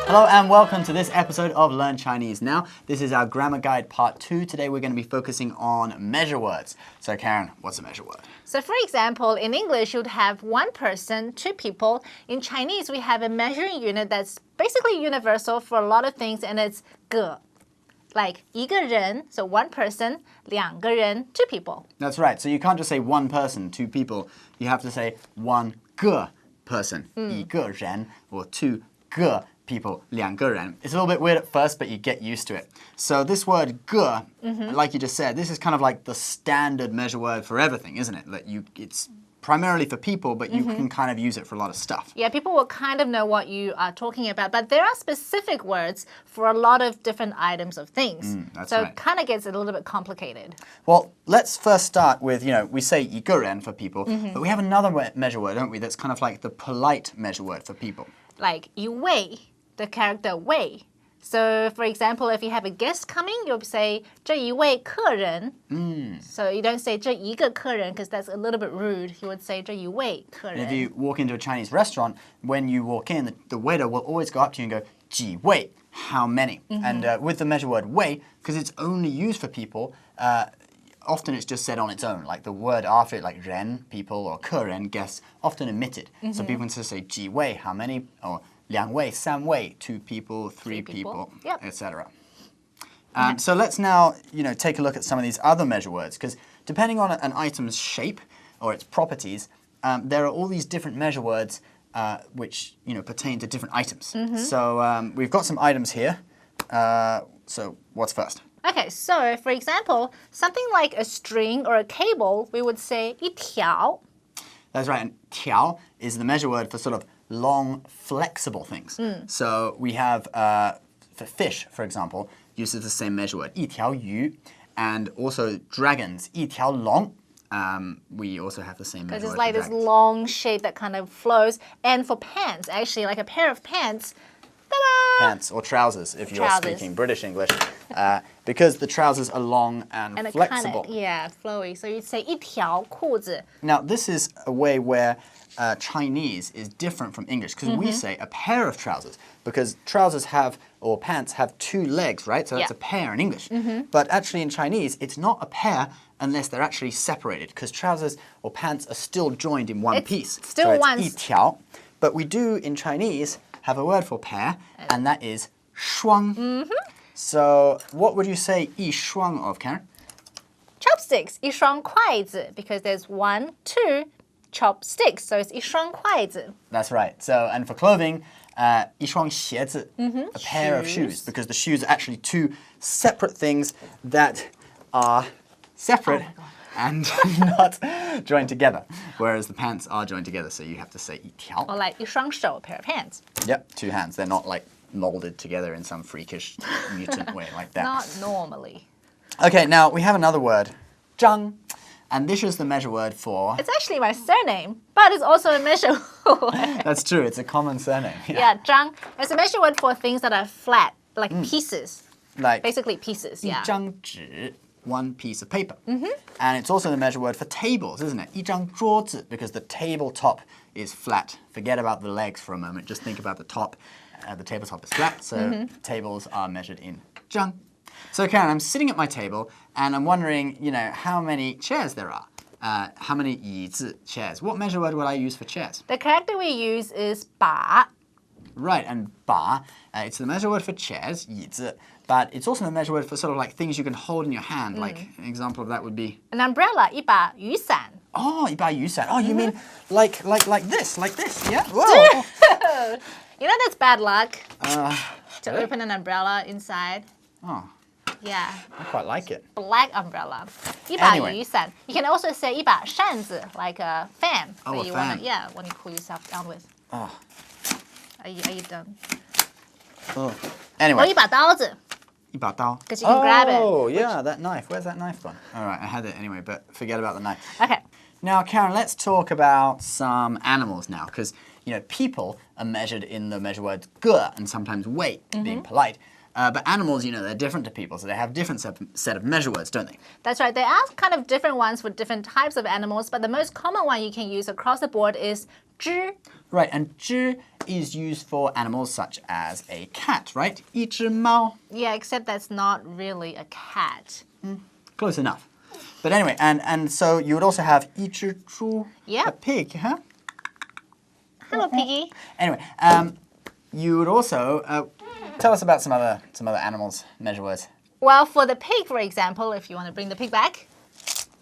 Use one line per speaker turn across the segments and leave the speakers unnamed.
Hello and welcome to this episode of Learn Chinese Now. This is our grammar guide part 2. Today we're going to be focusing on measure words. So Karen, what's a measure word?
So for example, in English you'd have one person, two people. In Chinese we have a measuring unit that's basically universal for a lot of things, and it's 个. Like 一个人, so one person, 两个人, two people.
That's right. So you can't just say one person, two people. You have to say one 个 person, 一个人, or two 个 people, 两个人. It's a little bit weird at first, but you get used to it. So this word 个, like you just said, this is kind of like the standard measure word for everything, isn't it? It's primarily for people, but you can kind of use it for a lot of stuff.
Yeah, people will kind of know what you are talking about, but there are specific words for a lot of different items of things.
That's
so
right.
it kind of gets a little bit complicated.
Well, let's first start with, we say 一个人 for people, but we have another measure word, don't we? That's kind of like the polite measure word for people.
Like 一位, the character 位. So, for example, if you have a guest coming, you'll say 这一位客人. So you don't say 这一个客人, because that's a little bit rude. You would say 这一位客人.
And if you walk into a Chinese restaurant, when you walk in, the waiter will always go up to you and go, 几位, how many? And with the measure word 位, because it's only used for people, often it's just said on its own. Like the word after it, like 人, people, or 客人, guests, often omitted. So people can just say 几位, how many, or 两位, 三位, two people, three people,
Yep.
etc. So let's now, take a look at some of these other measure words, because depending on an item's shape or its properties, there are all these different measure words which, pertain to different items. So we've got some items here. So what's first?
Okay, so for example, something like a string or a cable, we would say 一条.
That's right, and 条 is the measure word for sort of long, flexible things. So we have, for fish, for example, uses the same measure word, 一条鱼, and also dragons, 一条龙. We also have the same measure word.
Because it's like
for
this
dragons.
long shape that kind of flows. And for pants, actually, like a pair of pants, ta-da!
Pants or trousers, if you're
Trousers.
speaking British English, because the trousers are long and flexible.
Flowy. So you'd say 一条裤子.
Now, this is a way where Chinese is different from English, because we say a pair of trousers, because trousers or pants have two legs, right? So that's a pair in English. But actually in Chinese, it's not a pair unless they're actually separated, because trousers or pants are still joined in one piece.
Still
so it's
one.
一条. But we do in Chinese have a word for pair, and that is shuāng. So what would you say 一双 of, Karen?
Chopsticks, 一双筷子, because there's 1, 2 chopsticks. So it's 一双筷子.
That's right. So, and for clothing, 一双鞋子, a pair of shoes, because the shoes are actually two separate things that are separate and not joined together, whereas the pants are joined together, so you have to say 一条.
Or like 一双手, a pair of hands.
Yep, two hands. They're not like molded together in some freakish mutant way like that.
Not normally.
Okay, now we have another word, zhang, and this is the measure word for...
It's actually my surname, but it's also a measure word.
That's true, it's a common surname.
Yeah, zhang. It's a measure word for things that are flat, like pieces.
Like
Basically pieces, yeah.
一张纸, one piece of paper. And it's also the measure word for tables, isn't it? 一张桌子, because the tabletop is flat. Forget about the legs for a moment, just think about the top. The tabletop is flat, so tables are measured in zhang. So Karen, I'm sitting at my table and I'm wondering, how many chairs there are. How many 椅子 chairs? What measure word would I use for chairs?
The character we use is 把.
Right, and 把, it's the measure word for chairs, 椅子, but it's also the measure word for sort of like things you can hold in your hand. Like an example of that would be...
An umbrella, 一把雨伞.
Oh, 一把雨伞. Oh, you mean like this, yeah? Whoa.
You know that's bad luck, to open an umbrella inside.
Oh,
Yeah.
I quite like it.
Black umbrella. 一把
Anyway.
雨伞. You can also say 一把扇子, like a fan.
Oh,
that
a
you
fan.
When you cool yourself down with.
Oh.
Are you done?
Oh.
或
Anyway.
一把刀子.
一把刀.
Because you can grab it.
Oh, yeah, that knife. Where's that knife gone? All right, I had it anyway, but forget about the knife.
Okay.
Now, Karen, let's talk about some animals now, because, people are measured in the measure words 个 and sometimes 位, being polite. But animals, they're different to people, so they have different set of measure words, don't they?
That's right. There are kind of different ones for different types of animals, but the most common one you can use across the board is 只.
Right, and 只 is used for animals such as a cat, right? 一只猫.
Yeah, except that's not really a cat.
Close enough. But anyway, and so you would also have 一只猪,
Yeah.
a pig, huh?
Hello, piggy.
Anyway, you would also tell us about some other animals, measure words.
Well, for the pig, for example, if you want to bring the pig back,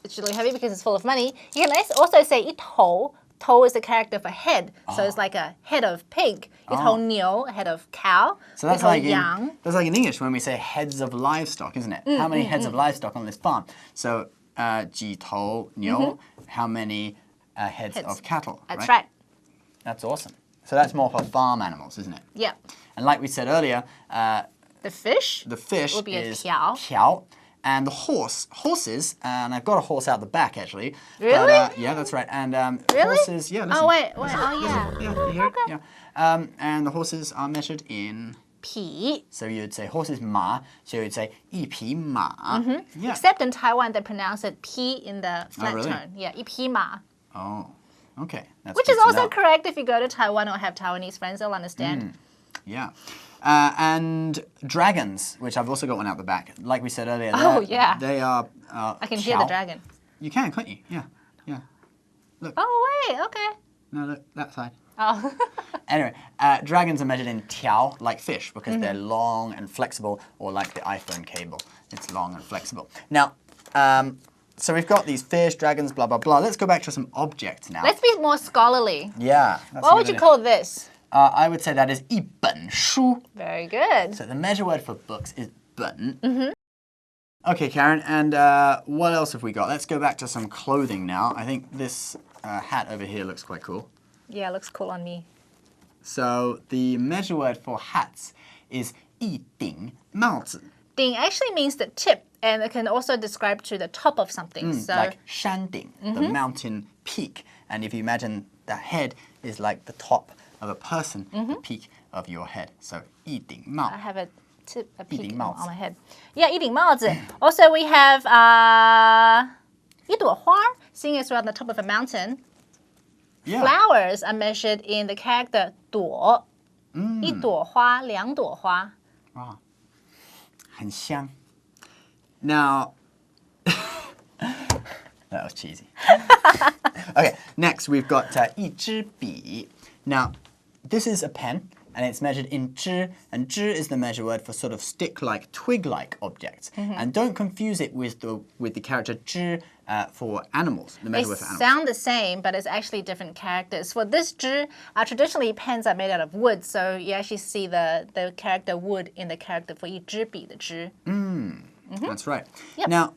it's really heavy because it's full of money. You can also say 一头. 头 is the character for head, so it's like a head of pig. 一头牛, a head of cow.
So that's
一头
like,
羊.
that's like in English when we say heads of livestock, isn't it? How many heads of livestock on this farm? So, 几头牛, how many heads of cattle?
That's right.
That's awesome. So that's more for farm animals, isn't it?
Yeah.
And like we said earlier,
The fish
would
be a
is
条.
条. And the horses, and I've got a horse out the back actually.
Really?
But, yeah, that's right. And
Really?
horses, yeah, listen.
Oh, wait. Oh, yeah.
Yeah, you hear it? Yeah. And the horses are measured in...
匹.
So you'd say horses 马, so you'd say 一匹马. Yeah.
Except in Taiwan, they pronounce it P in the flat
really?
tone. Yeah, 一匹马.
Oh, okay. That's
Which
good
is
to
also
know.
correct if you go to Taiwan or have Taiwanese friends, they'll understand.
Yeah. And dragons, which I've also got one out the back. Like we said earlier.
Oh, yeah.
They are...
I can hear the dragon.
You can, can't you? Yeah. Yeah.
Oh, wait, okay.
No, look, that side.
Oh.
Anyway, dragons are measured in 条, like fish, because they're long and flexible, or like the iPhone cable. It's long and flexible. Now, so we've got these fish, dragons, blah, blah, blah. Let's go back to some objects now.
Let's be more scholarly.
Yeah.
What would you call this?
I would say that is 一本书.
Very good.
So the measure word for books is 本. Okay, Karen, and what else have we got? Let's go back to some clothing now. I think this hat over here looks quite cool.
Yeah, looks cool on me.
So the measure word for hats is 一顶帽子.
Ding actually means the tip, and it can also describe to the top of something. So
Like 山顶, the mountain peak. And if you imagine the head is like the top of a person, the peak of your head. So 一顶帽.
I have a peak
一顶帽子.
on my head. Yeah, 一顶帽子. Also, we have 一朵花, seeing as we're on the top of a mountain.
Yeah.
Flowers are measured in the character 朵. 一朵花, 两朵花.
Wow. 很香. Now, that was cheesy. Okay, next we've got 一支笔. Now, this is a pen, and it's measured in 支, and 支 is the measure word for sort of stick-like, twig-like objects. And don't confuse it with the character 支 for animals, the measure
They
word for animals.
sound the same, but it's actually different characters. For this 支, traditionally pens are made out of wood, so you actually see the character wood in the character for 一支笔的支.
That's right.
Yep.
Now,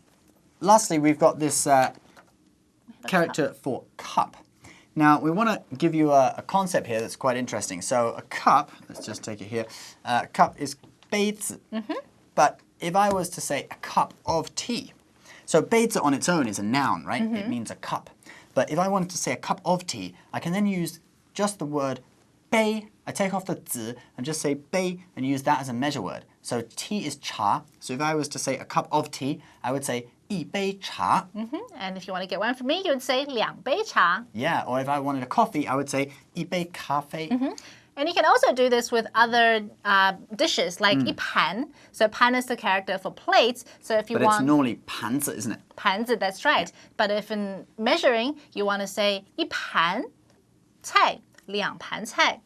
lastly, we've got this character for cup. Now, we want to give you a concept here that's quite interesting. So, a cup, let's just take it here. A cup is 杯子. But if I was to say a cup of tea, so 杯子 on its own is a noun, right? It means a cup. But if I wanted to say a cup of tea, I can then use just the word 杯. I take off the 子 and just say 杯 and use that as a measure word. So tea is 茶. So if I was to say a cup of tea, I would say 一杯茶.
And if you want to get one from me, you would say 两杯茶.
Yeah, or if I wanted a coffee, I would say 一杯咖啡.
And you can also do this with other dishes, like 一盘. So 盘 is the character for plates. So if you
But
want...
it's normally 盘子, isn't it?
盘子, that's right. But if in measuring, you want to say 一盘菜, 两盘菜.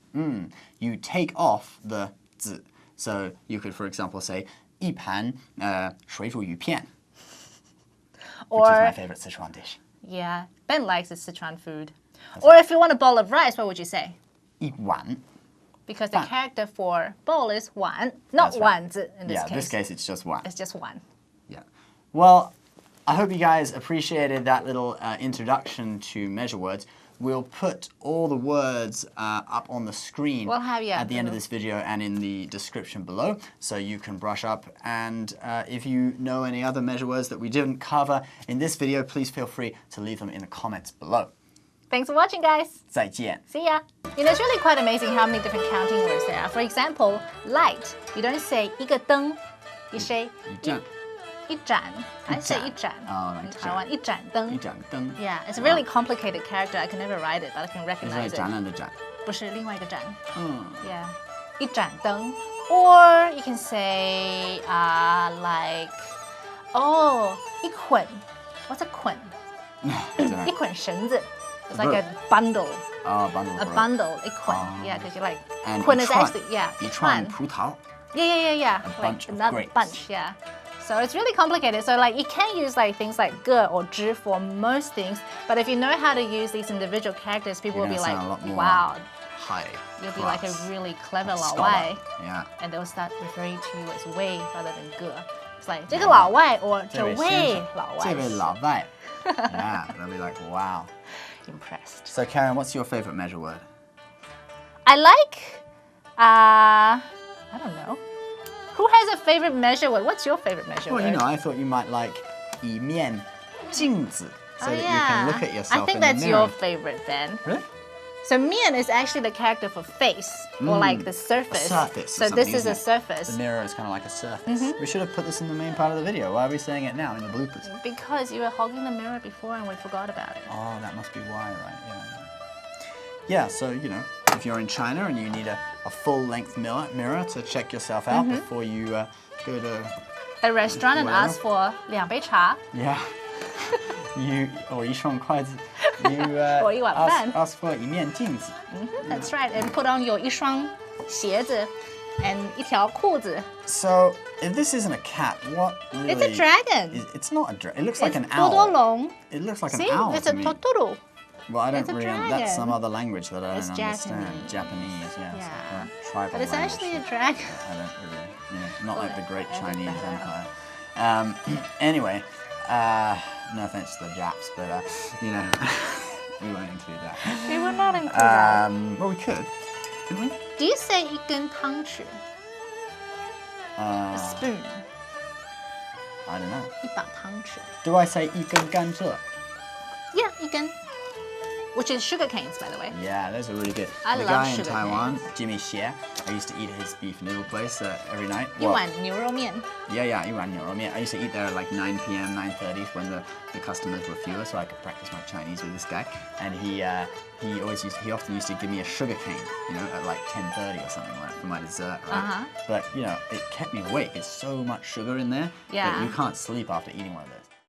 You take off the 子. So you could, for example, say 一盘水煮鱼片, which is my favorite Sichuan dish.
Yeah, Ben likes the Sichuan food. Or if you want a bowl of rice, what would you say?
一碗.
Because the character for bowl is 碗, not
That's right.
碗字 in this
Yeah,
case.
in this case it's just 碗.
It's just 碗.
Yeah. Well, I hope you guys appreciated that little introduction to measure words. We'll put all the words up on the screen at the end of this video and in the description below, so you can brush up. And if you know any other measure words that we didn't cover in this video, please feel free to leave them in the comments below.
Thanks for watching, guys.
再见.
See ya. You know, it's really quite amazing how many different counting words there are. For example, light. You don't say 一个灯, you say 一盏. I say 一盏.
Oh, like
in Taiwan, 一盏灯.
一盏灯.
Yeah, it's a really complicated character. I can never write it, but I can recognize it.
展览的展.
不是另外一个盏。Yeah. 一盏灯。Or you can say like, oh, 一捆. What's a 捆? 一捆绳子. It's like a bundle.
Oh, bundle.
A bundle, 一捆. Yeah, because you're like,
And
捆 is actually, yeah,
一串葡萄.
Yeah.
A
like
bunch of
another
grapes.
bunch, yeah. So it's really complicated. So like you can use like things like 个 or 之 for most things, but if you know how to use these individual characters, people will be like, wow,
high.
you'll be like a really clever 老
scholar.
外.
Yeah.
And they'll start referring to you as 位 rather than 个. It's like 这个老外 or 这位老外.
这位老外. Yeah, they'll be like, wow.
Impressed.
So Karen, what's your favorite measure word?
I like, I don't know. Who has a favorite measure word? What's your favorite measure
Well,
word?
you know, I thought you might like 一面镜子, so that you can look at yourself
I think
in the
that's
mirror.
your favorite then.
Really?
So 面 is actually the character for face or like the surface.
A surface.
So this is a surface.
The mirror is kind of like a surface. We should have put this in the main part of the video. Why are we saying it now in the bloopers?
Because you were hogging the mirror before and we forgot about it.
Oh, that must be why, right? Yeah, so, you know, if you're in China and you need a full-length mirror to check yourself out before you go to
A restaurant and ask for 2杯茶.
Yeah. Or 一双筷子. You
Or 一碗饭.
ask for 一面镜子.
That's right. And put on your 一双鞋子 and 一条裤子.
So, if this isn't a cat, what really...
It's a dragon.
It's not a dragon. It looks like an
It's
owl.
多多龙.
It looks like
See,
an owl
it's
to
a
me.
totoro.
Well, I don't
It's a
really
dragon.
That's some other language that I
It's
don't understand.
Japanese.
Yes.
Yeah.
Tribal
But it's
language.
actually a dragon.
I don't really, not like the Great
I don't
Chinese
know.
Empire. Anyway, no offense to the Japs, but you know, we won't include that.
We will not include that.
Well, we could, couldn't we?
Do you say 一根汤匙? A spoon.
I don't know.
一把汤匙.
Do I say 一根甘蔗?
Yeah, 一根. Which is sugar canes, by the way.
Yeah, those are really good.
I
the
love
guy in
sugar
Taiwan, Jimmy Xie, I used to eat at his beef noodle place every night.
一碗牛肉面.
Yeah, 一碗牛肉面. I used to eat there at like 9 p.m., 9:30 when the customers were fewer, so I could practice my Chinese with this guy. And he often used to give me a sugar cane, you know, at like 10:30 or something like that for my dessert, right? But you know, it kept me awake. It's so much sugar in there that you can't sleep after eating one of those.